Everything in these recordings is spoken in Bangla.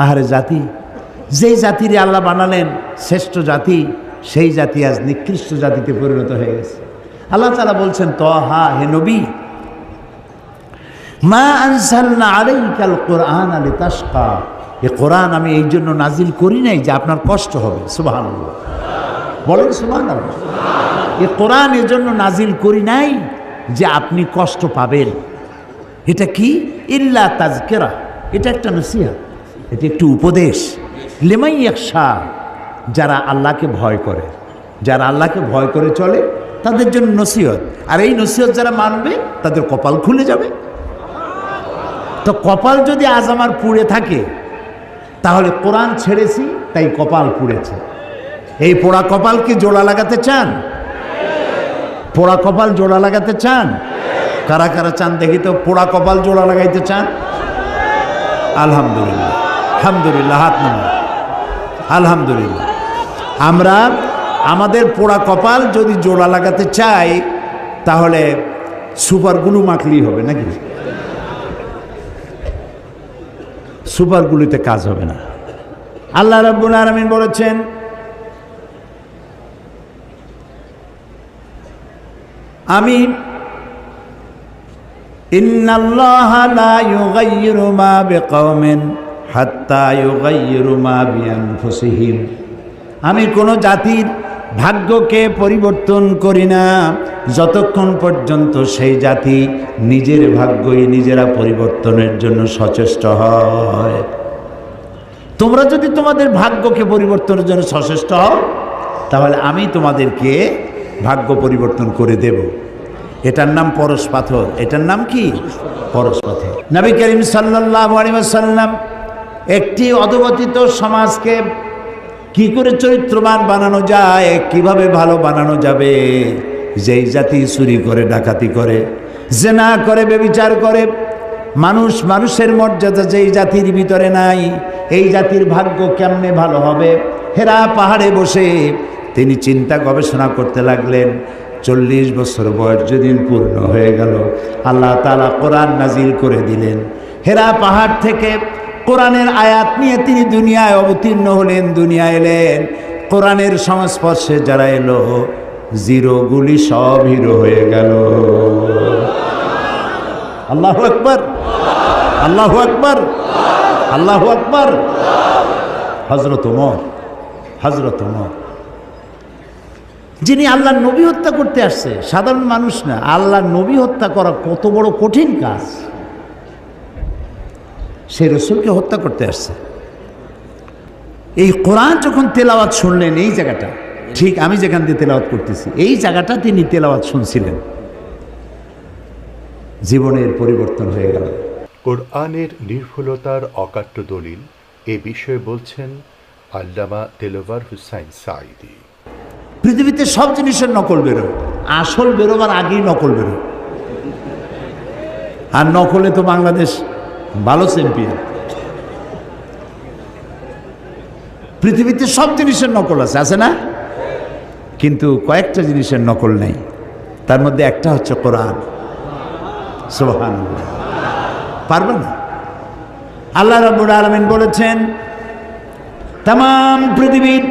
আহারে জাতি, যেই জাতিরে আল্লাহ বানালেন শ্রেষ্ঠ জাতি, সেই জাতি আজ নিকৃষ্ট জাতিতে পরিণত হয়ে গেছে। আল্লাহ তাআলা বলছেন, তহা, হে নবী, মা আনজালনা আলাইকাল কুরআন লিতাশকা, এ কোরআন আমি এই জন্য নাজিল করি নাই যে আপনার কষ্ট হবে। সুবহানাল্লাহ, বলেন সুবহানাল্লাহ। এ কোরআন এর জন্য নাজিল করি নাই যে আপনি কষ্ট পাবেন। এটা কি? ইল্লা তাজকিরা, এটা একটা নসিহত, এটা একটু উপদেশ। লিমান ইয়াখশা, যারা আল্লাহকে ভয় করে, যারা আল্লাহকে ভয় করে চলে তাদের জন্য নসিহত। আর এই নসিহত যারা মানবে তাদের কপাল খুলে যাবে। তো কপাল যদি আজ আমার পুড়ে থাকে, তাহলে কোরআন ছেড়েছি তাই কপাল পুড়েছে। এই পোড়া কপালকে জোড়া লাগাতে চান? পোড়া কপাল জোড়া লাগাতে চান? কারা কারা চান দেখি তো, পোড়া কপাল জোড়া লাগাইতে চান? আলহামদুলিল্লাহ, আলহামদুলিল্লাহ, হাত নামান। আলহামদুলিল্লাহ। আমরা আমাদের পোড়া কপাল যদি জোড়া লাগাতে চাই, তাহলে সুপার গ্লু মাখলেই হবে নাকি? সুপার গ্লুতে কাজ হবে না। আল্লাহ রাব্বুল আলামিন বলেছেন, আমি ইন্নাল্লাহা লা ইউগাইয়িরু মা বিকওমিন হাত্তা ইউগাইয়িরু মা বিআনফুসিহিম, আমি কোনো জাতির ভাগ্যকে পরিবর্তন করি না যতক্ষণ পর্যন্ত সেই জাতি নিজের ভাগ্যই নিজেরা পরিবর্তনের জন্য সচেষ্ট হয়। তোমরা যদি তোমাদের ভাগ্যকে পরিবর্তনের জন্য সচেষ্ট হও, তাহলে আমি তোমাদেরকে ভাগ্য পরিবর্তন করে দেব। এটার নাম পরশ পাথর। এটার নাম কি? পরশ পাথর। নবী করিম সাল্লাল্লাহু আলাইহি ওয়াসাল্লাম একটি অধঃপতিত সমাজকে কি করে চরিত্রবান বানানো যায়, কিভাবে ভালো বানানো যাবে, যেই জাতি চুরি করে, ডাকাতি করে, জেনা করে, ব্যভিচার করে, মানুষের মর্যাদা যেই জাতির ভিতরে নাই, এই জাতির ভাগ্য কেমনে ভালো হবে। হেরা পাহাড়ে বসে তিনি চিন্তা গবেষণা করতে লাগলেন। 40 বছর বয়স যেদিন পূর্ণ হয়ে গেল, আল্লাহ তাআলা কোরআন নাজিল করে দিলেন। হেরা পাহাড় থেকে কোরআনের আয়াত নিয়ে তিনি দুনিয়ায় অবতীর্ণ হলেন, দুনিয়ায় এলেন। কোরআনের সংস্পর্শে যারা এলো, জিরোগুলি সব হিরো হয়ে গেল। আল্লাহু আকবার, আল্লাহু আকবার, আল্লাহু আকবার। হযরত ওমর, হযরত ওমর, যিনি আল্লাহর নবী হত্যা করতে আসছে, সাধারণ মানুষ না, আল্লাহর নবী হত্যা করা কত বড় কঠিন কাজ। সেই রাসূলকে হত্যা করতে আসছে। এই কোরআন যখন তেলাওয়াত শুনলেন, এই জায়গাটা ঠিক আমি যেখান দিয়ে তেলাওয়াত করতেছি, এই জায়গাটা তিনি তেলাওয়াত শুনছিলেন, জীবনের পরিবর্তন হয়ে গেল। কোরআনের নির্ভুলতার অকাট্য দলিল এ বিষয়ে বলছেন আল্লামা দেলোয়ার হুসাইন সাঈদী। পৃথিবীতে সব জিনিসের নকল বেরো, আসল বেরোবার আগেই নকল বেরো। আর নকলে তো বাংলাদেশ ভালো চ্যাম্পিয়ন। পৃথিবীতে সব জিনিসের নকল আছে, আছে না? কিন্তু কয়েকটা জিনিসের নকল নেই। তার মধ্যে একটা হচ্ছে কোরআন। সুবহানাল্লাহ, পারবে না? আল্লাহ রাব্বুল আলামিন বলেছেন, তামাম পৃথিবীর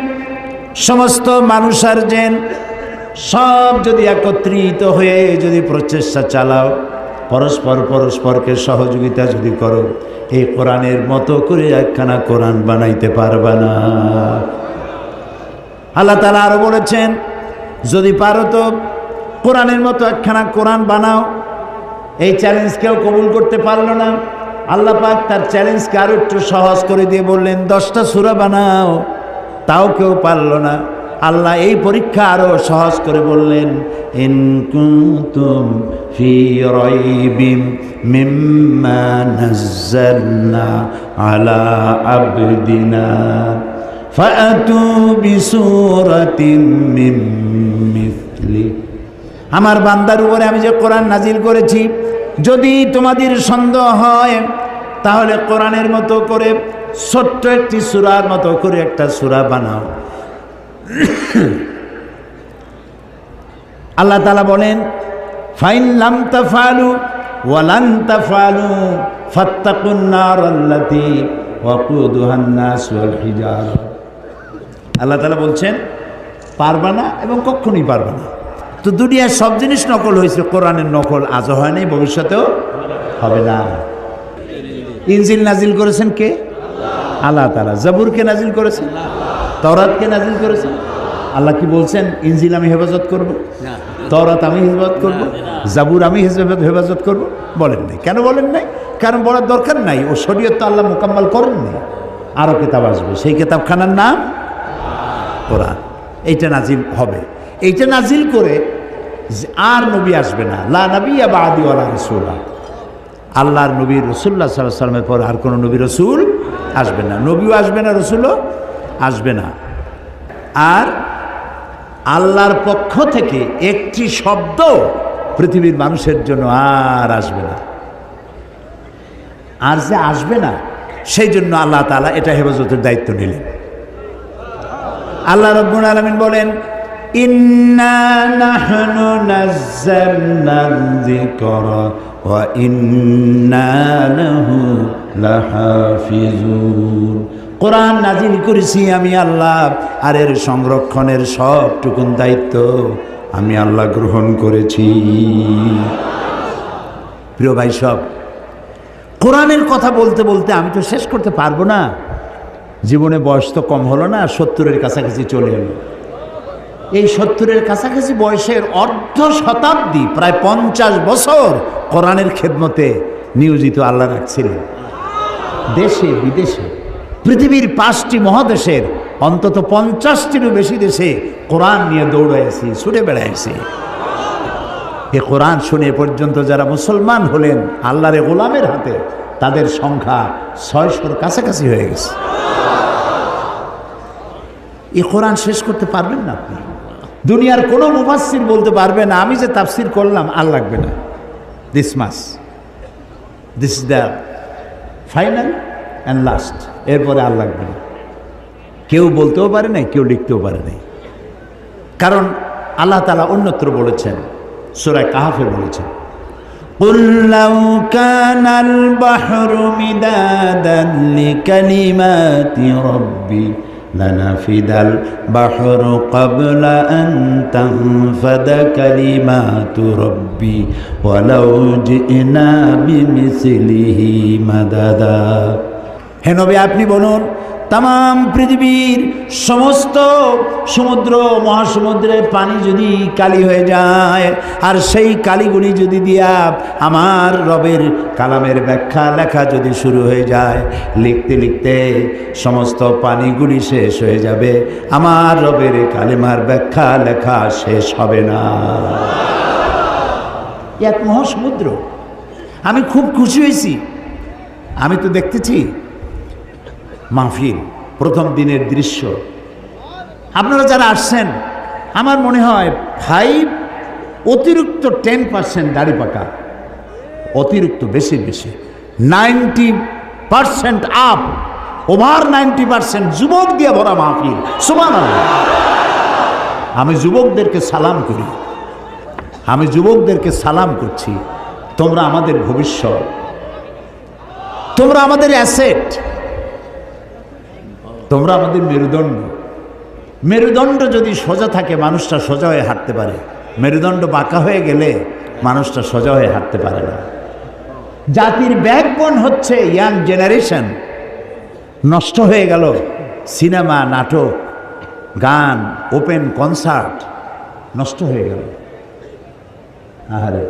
সমস্ত মানুষ আর জিন সব যদি একত্রিত হয়ে যদি প্রচেষ্টা চালাও, পরস্পরকে সহযোগিতা যদি করো, এই কোরআনের মতো করে একখানা কোরআন বানাইতে পারবা না। আল্লাহ তাআলা আরো বলেছেন, যদি পারো তো কোরআনের মতো একখানা কোরআন বানাও। এই চ্যালেঞ্জ কেউ কবুল করতে পারলো না। আল্লাহ পাক তার চ্যালেঞ্জকে আরো একটু সহজ করে দিয়ে বললেন, 10টা সূরা বানাও। তাও কেউ পারল না। আল্লাহ এই পরীক্ষা আরো সহজ করে বললেন, ইন কুনতুম ফি রাইবিম মিম্মা নাযালনা আলা আবদিনা ফাআতু বিসূরাতিম মিন মিথলি। আমার বান্দার উপরে আমি যে কোরআন নাজিল করেছি, যদি তোমাদের সন্দেহ হয়, তাহলে কোরআনের মতো করে ছোট্ট একটি সূরার মতো করে একটা সূরা বানাও। আল্লাহ তাআলা বলেন, ফাইন লাম তাফআলু ওয়া লান তাফআলু ফাত্তাকুন নার আল্লাতী ওয়াকুদুহান নাস ওয়াল হিজারা। আল্লাহ তাআলা বলছেন পারবা না এবং কখনোই পারবা না। তো দুনিয়ার সব জিনিস নকল হয়েছে, কোরআনের নকল আজও হয় নাই, ভবিষ্যতেও হবে না। ইনজিল নাজিল করেছেন কে? আল্লাহ তাআলা। জাবুরকে নাজিল করেছেন, তাওরাতকে নাজিল করেছেন। আল্লাহ কি বলছেন ইনজিল আমি হেফাজত করব, তাওরাত আমি হেফাজত করব, জাবুর আমি হেফাজত করব? বলেন নাই। কেন বলেন নাই? কারণ বলার দরকার নাই, ও শরীয়ত তো আল্লাহ মোকাম্মল করেননি। আরও কিতাব আসবে, সেই কিতাবখানার নাম কোরআন। এইটা নাজিল হবে। এইটা নাজিল করে আর নবী আসবে না, লা নবিয়্যা বা'দি ওয়ালা রাসূলা। আল্লাহর নবী রাসূলুল্লাহ সাল্লাল্লাহু আলাইহি ওয়াসাল্লামের পর আর কোনো নবী রাসূল আসবে না, নবীও আসবে না, রাসূলও আসবে না। আর আল্লাহর পক্ষ থেকে একটি শব্দ পৃথিবীর মানুষের জন্য আর আসবে না। আর যে আসবে না, সেই জন্য আল্লাহ তাআলা এটা হেফাজতের দায়িত্ব নিলেন। আল্লাহ রাব্বুল আলামিন বলেন, ইন্না নাহনু নাযালনায যিকরা ওয়া ইন্না লাহু লাহাফিজুন। কোরআন নাজিল করেছি আমি আল্লাহ, আর এর সংরক্ষণের সবটুকুন দায়িত্ব আমি আল্লাহ গ্রহণ করেছি। প্রিয় ভাই সব, কোরআনের কথা বলতে বলতে আমি তো শেষ করতে পারবো না। জীবনে বয়স তো কম হলো না, 70-এর কাছাকাছি চলে এলো। এই 70-এর কাছাকাছি বয়সের অর্ধ শতাব্দী, প্রায় 50 বছর কোরআনের খেদমতে নিয়োজিত আল্লাহ রাখছিলেন। দেশে বিদেশে পৃথিবীর 5টি মহাদেশের অন্তত 50টিরও বেশি দেশে কোরআন নিয়ে দৌড়াইছি, ছুটে বেড়াইছি। এ কোরআন শুনে পর্যন্ত যারা মুসলমান হলেন আল্লাহর গোলামের হাতে, তাদের সংখ্যা 600-র কাছাকাছি হয়ে গেছে। এই কোরআন শেষ করতে পারবেন না আপনি। দুনিয়ার কোনো মুফাসসির বলতে পারবে না আমি যে তাফসির করলাম আর লাগবে না, this is the final and last, এরপরে আর লাগবে না। কেউ বলতেও পারে নাই, কেউ লিখতেও পারে নাই। কারণ আল্লাহ তাআলা অন্যত্র বলেছেন, সূরা কাহফে বলেছেন, قُلْ لَوْ كَانَ الْبَحْرُ مِدَادًا لِكَلِمَاتِ رَبِّي لَنَفِدَ الْبَحْرُ قَبْلَ أَنْ تَنْفَدَ كَلِمَاتُ رَبِّي وَلَوْ جِئْنَا بِمِثْلِهِ مَدَدًا। হে নবী, আপনি বলুন, তাম পৃথিবীর সমস্ত সমুদ্র মহাসমুদ্রের পানি যদি কালি হয়ে যায়, আর সেই কালিগুলি যদি দিয়া আমার রবের কালামের ব্যাখ্যা লেখা যদি শুরু হয়ে যায়, লিখতে লিখতে সমস্ত পানিগুলি শেষ হয়ে যাবে, আমার রবের কালিমার ব্যাখ্যা লেখা শেষ হবে না। এক মহাসমুদ্র। আমি খুব খুশি হয়েছি। আমি তো দেখতেছি মাহফিল, প্রথম দিনের দৃশ্য। আপনারা যারা আসছেন, আমার মনে হয় 5 অতিরিক্ত 10% দাড়ি পাকা, অতিরিক্ত বেশি 90% আপ, ওভার 90% যুবক দিয়ে ভরা মাহফিল। সুবহানাল্লাহ। আমি যুবকদেরকে সালাম করি, আমি যুবকদেরকে সালাম করছি। তোমরা আমাদের ভবিষ্যৎ, তোমরা আমাদের অ্যাসেট, তোমরা আমাদের মেরুদণ্ড। মেরুদণ্ড যদি সোজা থাকে মানুষটা সোজা হয়ে হাঁটতে পারে, মেরুদণ্ড বাঁকা হয়ে গেলে মানুষটা সোজা হয়ে হাঁটতে পারে না। জাতির ব্যাকবোন হচ্ছে ইয়াং জেনারেশন। নষ্ট হয়ে গেল সিনেমা, নাটক, গান, ওপেন কনসার্ট, নষ্ট হয়ে গেল। আরে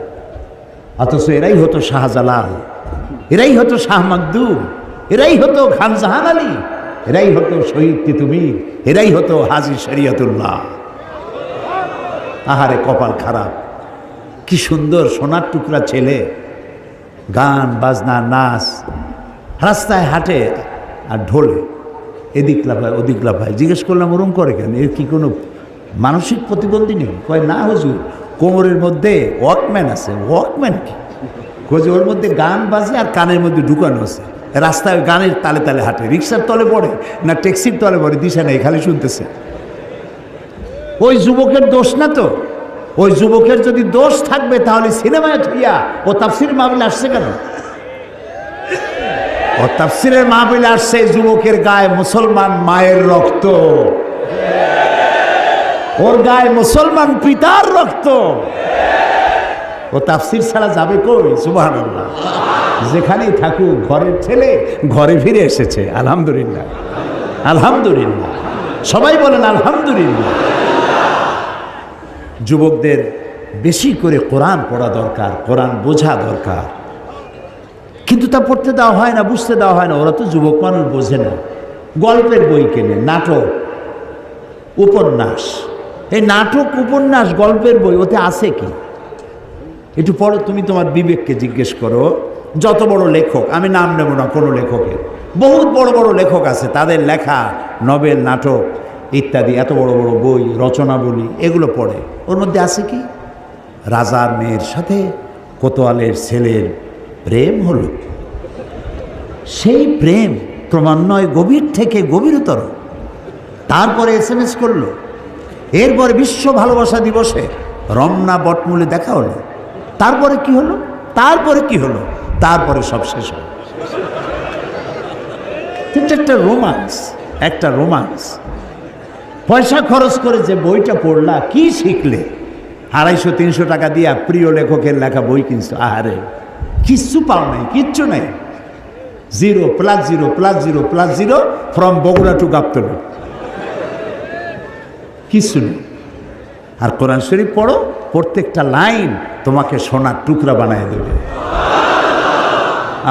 অথচ এরাই হতো শাহজালাল, এরাই হতো শাহ মাকদুম, এরাই হতো খান জাহান আলী, এরাই হতো শহীদ তিতুমির, এরাই হতো হাজী শরীয়তুল্লাহ। আহারে কপাল খারাপ। কি সুন্দর সোনার টুকরা ছেলে, গান বাজনা নাচ, রাস্তায় হাঁটে আর ঢোলে, এদিক লাফায় ওদিক লাফায়। জিজ্ঞেস করলাম ওরম করে কেন, এর কি কোনো মানসিক প্রতিবন্ধী নেই? কয় না হুজুর, কোমরের মধ্যে ওয়াকম্যান আছে। ওয়াকম্যান কি? কয়ে ওর মধ্যে গান বাজে আর কানের মধ্যে ঢুকানো আছে, রাস্তায় গানের তালে তালে হাঁটে। রিক্সার তলে পড়ে না ট্যাক্সির তলে পড়ে, দিশা নেই, খালি শুনতেছে। ওই যুবকের দোষ না তো। ওই যুবকের যদি দোষ থাকবে তাহলে সিনেমায় থইয়া ও তাফসীর মাহফিলে আসছে কেন? ও ও তাফসিরের মাহফিলে আসছে যুবকের গায়ে মুসলমান মায়ের রক্ত, ওর গায়ে মুসলমান পিতার রক্ত। ও তাফসির ছাড়া যাবে কই? সুবহানাল্লাহ। যেখানেই থাকুক ঘরের ছেলে ঘরে ফিরে এসেছে। আলহামদুলিল্লাহ, আলহামদুলিল্লাহ, সবাই বলেন আলহামদুলিল্লাহ। যুবকদের বেশি করে কোরআন পড়া দরকার, কোরআন বোঝা দরকার, কিন্তু তা পড়তে দেওয়া হয় না, বুঝতে দেওয়া হয় না। ওরা তো যুবক মানুষ, বোঝে না। গল্পের বই কেনে, নাটক, উপন্যাস। এই নাটক, উপন্যাস, গল্পের বই, ওতে আছে কি? একটু পড়ো, তুমি তোমার বিবেককে জিজ্ঞেস করো। যত বড় লেখক, আমি নাম নেব না কোনো লেখকের, বহুত বড় বড় লেখক আছে, তাদের লেখা নভেল, নাটক ইত্যাদি, এত বড় বড় বই, রচনাবলী, এগুলো পড়ে। ওর মধ্যে আছে কি? রাজার মেয়ের সাথে কোতোয়ালের ছেলের প্রেম হলো। সেই প্রেম ক্রমান্বয়ে গভীর থেকে গভীরতর। তারপরে SMS করলো। এরপরে বিশ্ব ভালোবাসা দিবসে রমনা বটমূলে দেখা হলো। তারপরে কি হলো? তারপরে কি হলো? তারপরে সব শেষ হলো। কিন্তু একটা রোমান্স, একটা রোমান্স। পয়সা খরচ করে যে বইটা পড়লা, কি শিখলে? 250-300 টাকা দিয়া প্রিয় লেখকের লেখা বই কিনছো, আহারে কিচ্ছু পাও নাই, কিচ্ছু নাই। 0 + 0 + 0 + 0 ফ্রম বগুড়া টু গাবতলী, কিছু নেই। আর কোরআন শরীফ পড়ো, প্রত্যেকটা লাইন তোমাকে সোনার টুকরা বানায় দেবে।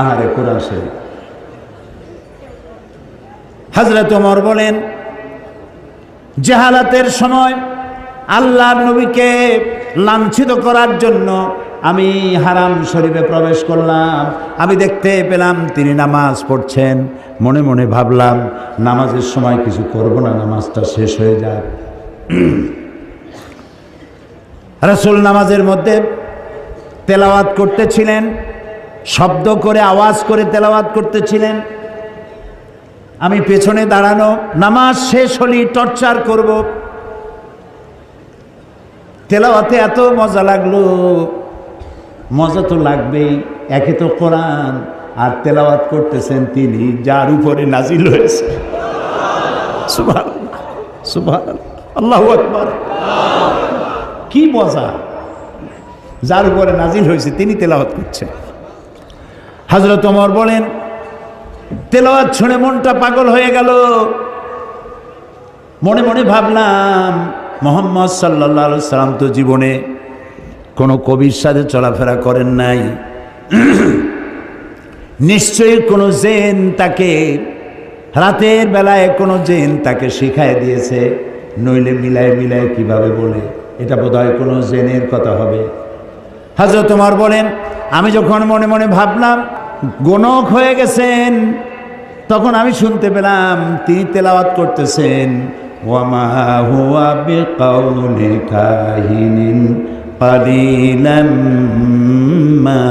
আহারে কোরআন শরীফ। হযরত ওমর বলেন, জাহালাতের সময় আল্লাহর নবীকে লাঞ্ছিত করার জন্য আমি হারাম শরীফে প্রবেশ করলাম। আমি দেখতে পেলাম তিনি নামাজ পড়ছেন। মনে মনে ভাবলাম, নামাজের সময় কিছু করব না, নামাজটা শেষ হয়ে যাক। রাসূল নামাজের মধ্যে তেলাওয়াত করতেছিলেন, শব্দ করে, আওয়াজ করে তেলাওয়াত করতেছিলেন। আমি পেছনে দাঁড়ানো, নামাজ শেষ হলেই টর্চার করব। তেলাওয়াতে এত মজা লাগলো। মজা তো লাগবেই, একে তো কোরআন, আর তেলাওয়াত করতেছেন তিনি যার উপরে নাজিল হয়েছে। সুবহানাল্লাহ, সুবহানাল্লাহ, আল্লাহু আকবার। কি মজা! যার উপরে নাজিল হয়েছে তিনি তেলাওয়াত করছেন। হযরত ওমর বলেন, তেলাওয়াত শুনে মনটা পাগল হয়ে গেল। মনে মনে ভাবলাম, মুহাম্মদ সাল্লাল্লাহু আলাইহি সাল্লাম তো জীবনে কোনো কবির সাথে চলাফেরা করেন নাই। নিশ্চয়ই কোনো জিন তাকে, রাতের বেলায় কোনো জিন তাকে শিখায় দিয়েছে, নইলে মিলায় মিলায় কিভাবে বলে, এটা বোধহয় কোনো জিনের কথা হবে। হযরত ওমর বলেন, আমি যখন মনে মনে ভাবলাম গণক হয়ে গেছেন, তখন আমি শুনতে পেলাম তিনি তেলাওয়াত করতেছেন, ওয়ামা হুয়া বিকাউলি কাহিনিন কালিলাম মা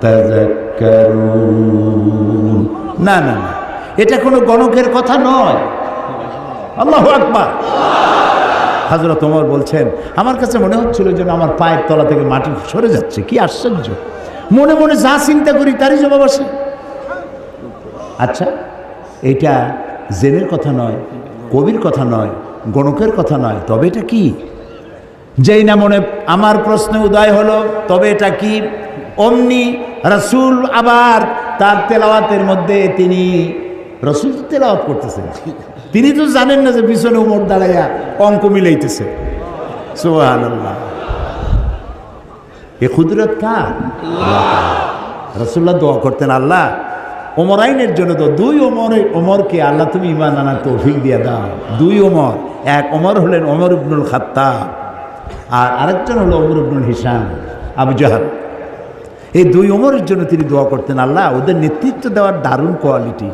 তাযাক্কারুন। না না না, এটা কোনো গণকের কথা নয়। আল্লাহু আকবার। হযরত ওমর বলছেন, আমার কাছে মনে হচ্ছিল যেন আমার পায়ের তলা থেকে মাটি সরে যাচ্ছে। কি আশ্চর্য! মনে মনে যা চিন্তা করি তারই জবাব আসে। আচ্ছা, এটা জেনের কথা নয়, কবির কথা নয়, গণকের কথা নয়, তবে এটা কি? যেই না মনে আমার প্রশ্নে উদয় হলো, তবে এটা কি? অমনি রাসূল আবার তার তেলাওয়াতের মধ্যে তিনি রাসূল তেলাওয়াত করতেছেন। তিনি তো জানেন না যে পিছনে ওমর দাঁড়াইয়া অঙ্ক মিলাইতেছে। সুবহানাল্লাহ। এ কুদরত কার? রাসূলুল্লাহ দোয়া করতেন, আল্লাহ ওমরাইনের জন্য তো, দুই ওমরকে আল্লাহ তুমি ঈমান আনার তৌফিক দিয়ে দাও। দুই ওমর, এক ওমর হলেন ওমর ইবনুল খাত্তাব, আর আরেকজন হলো ওমর ইবনুল হিশাম আবু জাহল। এই দুই ওমরের জন্য তিনি দোয়া করতেন, আল্লাহ ওদের নেতৃত্ব দেওয়ার দারুণ কোয়ালিটি,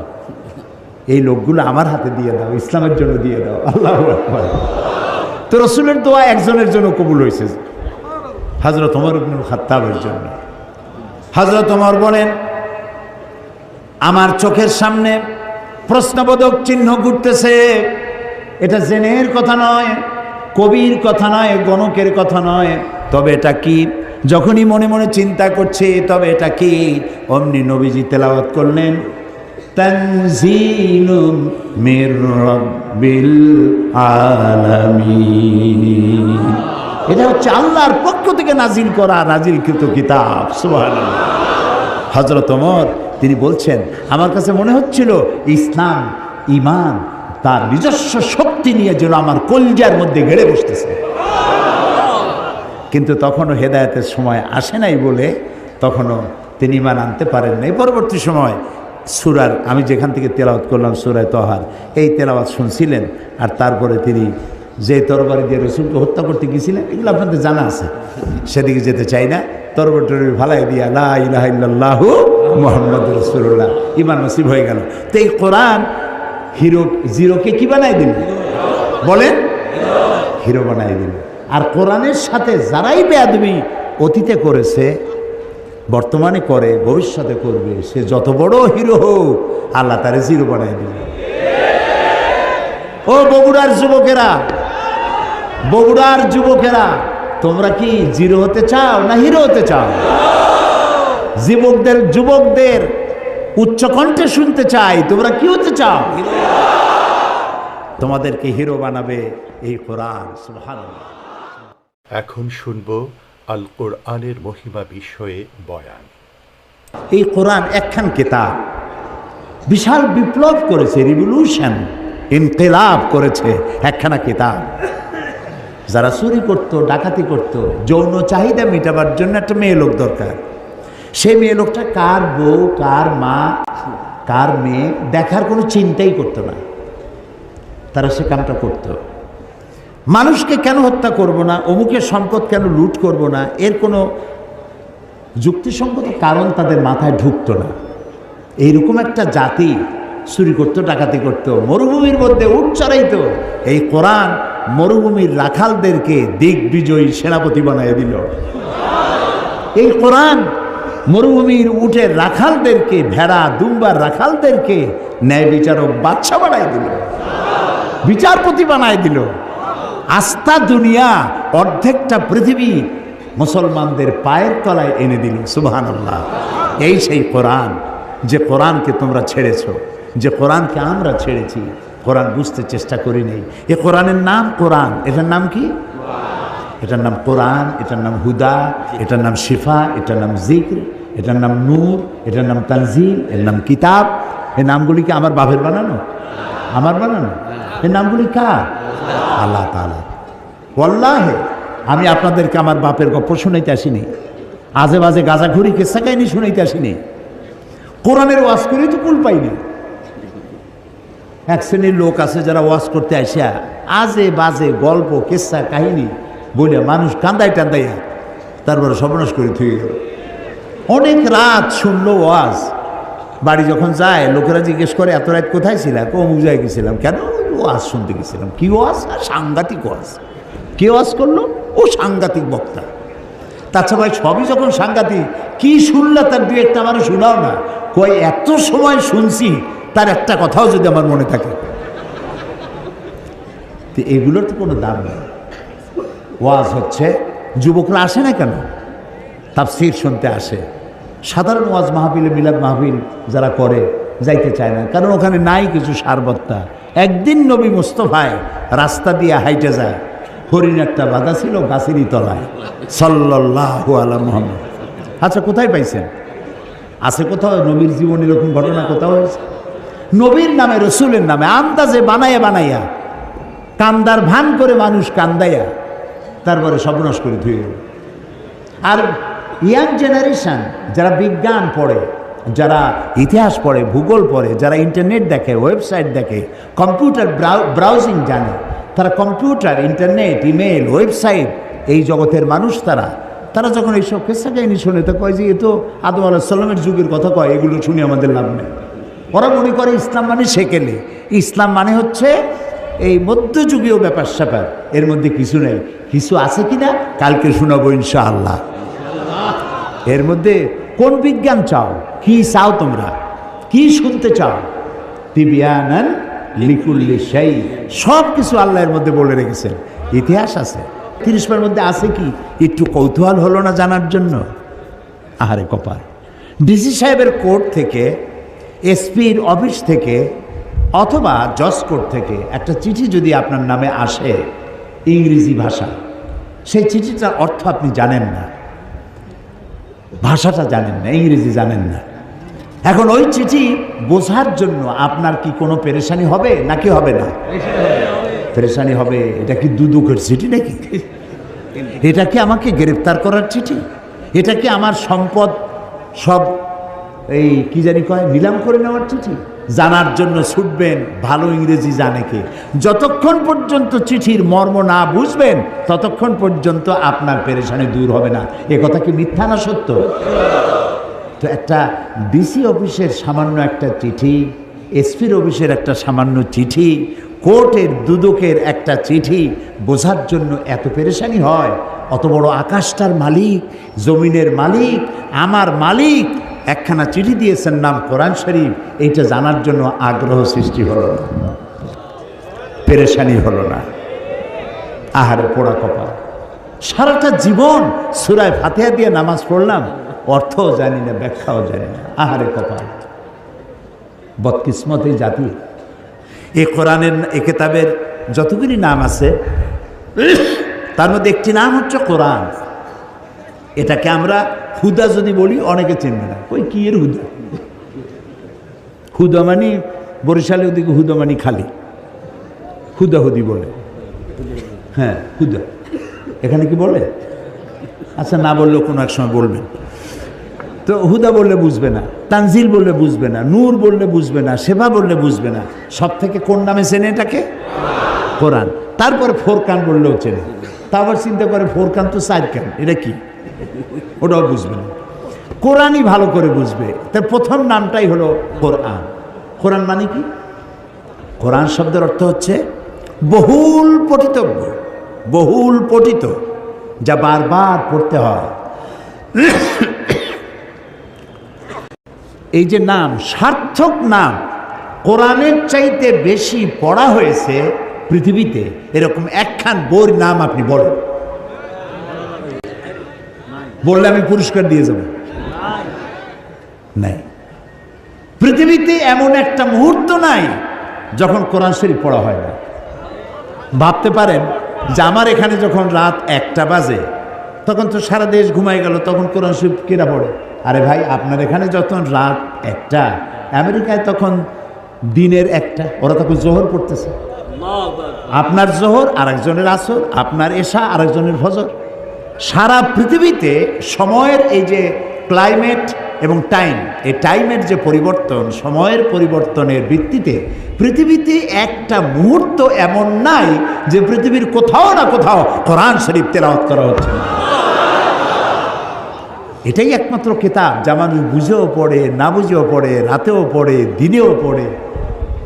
এই লোকগুলো আমার হাতে দিয়ে দাও, ইসলামের জন্য দিয়ে দাও। আল্লাহু আকবার। তো রাসূলের দোয়া একজনের জন্য কবুল হয়েছে, হযরত ওমর ইবনুল খাত্তাবের জন্য। হযরত ওমর বলেন, আমার চোখের সামনে প্রশ্নবোধক চিহ্ন ঘুরতেছে। এটা জেনের কথা নয়, কবির কথা নয়, গণকের কথা নয়, তবে এটা কি? যখনই মনে মনে চিন্তা করছি তবে এটা কি, অমনি নবীজি তেলাওয়াত করলেন, তানজিলুম মির রাব্বিল আলামিন। এটা হচ্ছে আল্লাহর পক্ষ থেকে নাজিল করা নাজিলকৃত কিতাব। সুবহানাল্লাহ। হযরত ওমর তিনি বলছেন, আমার কাছে মনে হচ্ছিল ইসলাম ঈমান তার নিজস্ব শক্তি নিয়ে যেন আমার কলজার মধ্যে গেড়ে বসতেছে, কিন্তু তখনও হেদায়েতের সময় আসে নাই বলে তখনও তিনি ঈমান আনতে পারেন নাই। পরবর্তী সময় সূরার আমি যেখান থেকে তেলাওয়াত করলাম সূরা তহার, এই তেলাওয়াত শুনছিলেন, আর তারপরে তিনি যে তরবারি দিয়ে রসুলকে হত্যা করতে গিয়েছিলেন, এগুলো আপনাদের জানা আছে, সেদিকে যেতে চাই না। তরবারি ফালাই দিয়া লা ইলাহা ইল্লাল্লাহু মুহাম্মাদুর রাসূলুল্লাহ, ঈমান নসিব হয়ে গেল। তো এই কোরআন জিরোকে কি বানাই দিল? বলেন, হিরো বানাই দিল। আর কোরআনের সাথে যারাই বেয়াদবি অতীতে করেছে, বর্তমানে করে, ভবিষ্যতে করবে, সে যত বড় হিরো হোক আল্লাহ তারে জিরো বানাই দিল। ও বগুড়ার যুবকেরা, তোমরা কি জিরো হতে চাও না হিরো হতে চাও? যুবকদের উচ্চ কণ্ঠে শুনতে চাই, তোমরা কি হতে চাও? তোমাদেরকে হিরো বানাবে এই কোরআন। সুবহানাল্লাহ। এখন শুনব আল কোরআনের মহিমা বিষয়ে বয়ান। এই কোরআন একখান কিতাব, বিশাল বিপ্লব করেছে, রিভলিউশন, ইনকিলাব করেছে একখানা কিতাব। যারা চুরি করতো, ডাকাতি করতো, যৌন চাহিদা মেটাবার জন্য একটা মেয়ে লোক দরকার, সেই মেয়ে লোকটা কার বউ, কার মা, কার মেয়ে দেখার কোনো চিন্তাই করতো না, তারা সে কামটা করতো। মানুষকে কেন হত্যা করব না, অমুকের সম্পদ কেন লুট করব না, এর কোনো যুক্তিসঙ্গত কারণ তাদের মাথায় ঢুকতো না। এইরকম একটা জাতি চুরি করতো, ডাকাতি করতো, মরুভূমির মধ্যে উট চড়াইতো। এই কোরআন মরুভূমির রাখালদেরকে দিগ্বিজয়ী সেনাপতি বানিয়ে দিল। এই কোরআন মরুভূমির উটের রাখালদেরকে, ভেড়া দুম্বার রাখালদেরকে ন্যায় বিচারক বাদশা বানাই দিল, বিচারপতি বানাই দিল। আস্থা দুনিয়া অর্ধেকটা পৃথিবী মুসলমানদের পায়ের তলায় এনে দিল। সুবহানাল্লাহ। এই সেই কোরআন, যে কোরআনকে তোমরা ছেড়েছ, যে কোরআনকে আমরা ছেড়েছি, কোরআন বুঝতে চেষ্টা করি নেই। এ কোরআনের নাম কোরআন, এটার নাম কি? এটার নাম কোরআন, এটার নাম হুদা, এটার নাম শিফা, এটার নাম জিক্র, এটার নাম নূর, এটার নাম তানজিল, এর নাম কিতাব। এই নামগুলি কি আমার বাপের বানানো? আমার বানানো? এই নামগুলি কার? আল্লাহ তাআলা। ওয়াল্লাহি আমি আপনাদেরকে আমার বাপের গল্প শুনাইতে আসিনি, আজে বাজে গাঁজাখুরি কেসা কাহিনী শুনাইতে আসিনি, কোরআনের ওয়াজ করেই তো কুল পাইনি। এক শ্রেণীর লোক আছে যারা ওয়াজ করতে আসিয়া আজে বাজে গল্প কেসা কাহিনী বলে মানুষ কান্দাই টান্দাইয়া তারপরে সর্বনাশ করে থুয়ে গেল। অনেক রাত শুনলো ওয়াজ, বাড়ি যখন যায় লোকেরা জিজ্ঞেস করে এত রাত কোথায় ছিলাম? অমুক জায়গায় গেছিলাম। কেন? ওয়াজ শুনতে গেছিলাম। কি ওয়াজ? সাংঘাতিক ওয়াজ। কে ওয়াজ করলো? ও সাংঘাতিক বক্তা। তাছাড়া ভাই সবই যখন সাংঘাতিক, কি শুনলা তার দু একটা আমার শোনাও না। কই এত সময় শুনছি, তার একটা কথাও যদি আমার মনে থাকে। তো এগুলোর তো কোনো দাম নেই। ওয়াজ হচ্ছে, যুবকরা আসে না কেন? তাফসীর শুনতে আসে। সাধারণ ওয়াজ মাহফিলে, মিলাদ মাহফিল যারা করে যাইতে চায় না, কারণ ওখানে নাই কিছু সারবত্তা। একদিন নবী মুস্তফায় রাস্তা দিয়ে হাইটে যায়, হরিণ একটা বাধা ছিল গাছেরই তলায়, সাল্লাল্লাহু আলা মুহাম্মদ। আচ্ছা, কোথায় পাইছেন? আছে কোথাও? নবীর জীবনে এরকম ঘটনা কোথাও হয়েছে? নবীর নামে, রসুলের নামে আন্দাজে বানাইয়া কান্দার ভান করে মানুষ কান্দাইয়া তারপরে সর্বনাশ করে ধুয়ে গেল। আর ইয়াং জেনারেশন যারা বিজ্ঞান পড়ে, যারা ইতিহাস পড়ে, ভূগোল পড়ে, যারা ইন্টারনেট দেখে, ওয়েবসাইট দেখে, কম্পিউটার ব্রাউজিং জানে, তারা কম্পিউটার, ইন্টারনেট, ইমেল, ওয়েবসাইট, এই জগতের মানুষ তারা যখন এইসব কেসা কাহিনী শুনে তো কয় যে এ তো আদম আলাইহিস সালামের যুগের কথা কয়, এগুলো শুনে আমাদের লাভ নেই। ওরা মনে করে ইসলাম মানে সেকেলে, ইসলাম মানে হচ্ছে এই মধ্যযুগীয় ব্যাপার স্যাপার, এর মধ্যে কিছু নেই। কিছু আছে কিনা কালকে শোনাবো ইনশাআল্লাহ। এর মধ্যে কোন বিজ্ঞান চাও? কি চাও তোমরা? কি শুনতে চাও? তিবিয়ানান লিকুল্লি শাই, সব কিছু আল্লাহর মধ্যে বলে রেখেছেন। ইতিহাস আছে, 30 মধ্যে আছে কি একটু কৌতূহল হলো না জানার জন্য? আহারে কপাল। ডিসি সাহেবের কোর্ট থেকে এসপির অফিস থেকে অথবা জজ কোর্ট থেকে একটা চিঠি যদি আপনার নামে আসে ইংরেজি ভাষা, সেই চিঠিটার অর্থ আপনি জানেন না, ভাষাটা জানেন না, ইংরেজি জানেন না। এখন ওই চিঠি বোঝার জন্য আপনার কি কোনো পেরেশানি হবে নাকি হবে না? পেরেশানি হবে। এটা কি দুদকের চিঠি নাকি? এটা কি আমাকে গ্রেফতার করার চিঠি? এটা কি আমার সম্পদ সব এই কি জানি কয় নিলাম করে নেওয়ার চিঠি? জানার জন্য ছুটবেন, ভালো ইংরেজি জানে কে। যতক্ষণ পর্যন্ত চিঠির মর্ম না বুঝবেন ততক্ষণ পর্যন্ত আপনার পেরেশানি দূর হবে না। এ কথা কি মিথ্যা না সত্য? তো একটা ডিসি অফিসের সামান্য একটা চিঠি, এসপির অফিসের একটা সামান্য চিঠি, কোর্টের দুদকের একটা চিঠি বোঝার জন্য এত পেরেশানি হয়? অত বড় আকাশটার মালিক, জমিনের মালিক, আমার মালিক একখানা চিঠি দিয়েছেন নাম কোরআন শরীফ, এইটা জানার জন্য আগ্রহ সৃষ্টি হলো না, পেরেশানি হলো না? আহারে পোড়া কপাল। সারাটা জীবন সূরা ফাতিহা দিয়ে নামাজ পড়লাম, অর্থও জানি না, ব্যাখ্যাও জানি না। আহারে কপাল, বদকিসমত এই জাতি। এই কোরআনের এ কিতাবের যতগুলি নাম আছে তার মধ্যে একটি নাম হচ্ছে কোরআন। এটাকে আমরা হুদা যদি বলি অনেকে চিনবে না, ওই কি এর হুদা? হুদা মানে বরিশালে ওদিকে হুদা মানে খালি হুদাহুদি বলে। হ্যাঁ হুদা, এখানে কি বলে? আচ্ছা না বললেও কোনো এক সময় বলবেন। তো হুদা বললে বুঝবে না, তানজিল বললে বুঝবে না, নূর বললে বুঝবে না, সেবা বললে বুঝবে না। সব থেকে কোন নামে চেনে এটাকে? কোরআন। তারপরে ফোরকান বললেও চেনে। তা আবার চিন্তা করে ফোরকান তো 4 কান, এটা কি? ওটাও বুঝবে না। কোরআনই ভালো করে বুঝবে। তার প্রথম নামটাই হলো কোরআন। কোরআন মানে কি? কোরআন শব্দের অর্থ হচ্ছে বহুল পঠিতব্য, বহুল পঠিত, যা বারবার পড়তে হয়। এই যে নাম, সার্থক নাম, কোরআনের চাইতে বেশি পড়া হয়েছে পৃথিবীতে এরকম একখান বইয়ের নাম আপনি বলেন। বললে আমি পুরস্কার দিয়ে যাব। নাই, পৃথিবীতে এমন একটা মুহূর্ত নাই যখন কোরআন শরীফ পড়া হয় না। ভাবতে পারেন যে আমার এখানে যখন রাত 1টা বাজে তখন তো সারা দেশ ঘুমাই গেল, তখন কোরআন শরীফ কেনা পড়ে? আরে ভাই, আপনার এখানে যখন রাত 1টা, আমেরিকায় তখন দিনের 1টা, ওরা তখন জোহর পড়তেছে। আপনার জোহর আরেকজনের আসর, আপনার এশা আরেকজনের ফজর। সারা পৃথিবীতে সময়ের এই যে ক্লাইমেট এবং টাইম, এই টাইমের যে পরিবর্তন, সময়ের পরিবর্তনের ভিত্তিতে পৃথিবীতে একটা মুহূর্ত এমন নাই যে পৃথিবীর কোথাও না কোথাও কোরআন শরীফ তেলাওয়াত করা হচ্ছে না। এটাই একমাত্র কিতাব যা মানুষ বুঝেও পড়ে, না বুঝেও পড়ে, রাতেও পড়ে, দিনেও পড়ে।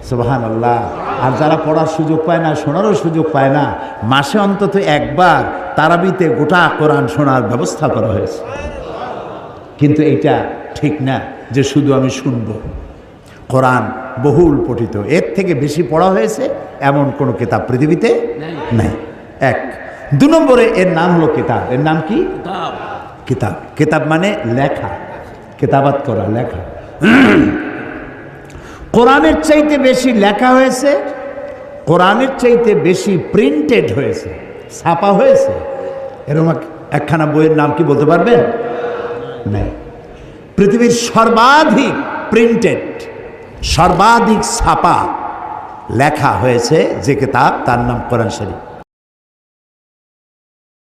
সুবহানাল্লাহ। আর যারা পড়ার সুযোগ পায় না, শোনারও সুযোগ পায় না, মাসে অন্তত একবার তারাবিতে গোটা কোরআন শোনার ব্যবস্থা করা হয়েছে। কিন্তু এইটা ঠিক না যে শুধু আমি শুনব। কোরআন বহুল পঠিত, এর থেকে বেশি পড়া হয়েছে এমন কোনো কিতাব পৃথিবীতে নাই। 1। 2 নম্বরে এর নাম হলো কিতাব। এর নাম কি? কিতাব। কিতাব মানে লেখা, কিতাবাত করা, লেখা। কোরআনের চাইতে বেশি লেখা হয়েছে, কোরআনের চাইতে বেশি প্রিন্টেড হয়েছে, ছাপা হয়েছে। এরকম একখানা বইয়ের নাম কি বলতে পারবেন? নাই। পৃথিবীর সর্বাধিক প্রিন্টেড, সর্বাধিক ছাপা লেখা হয়েছে যে কিতাব, তার নাম কোরআন শরীফ।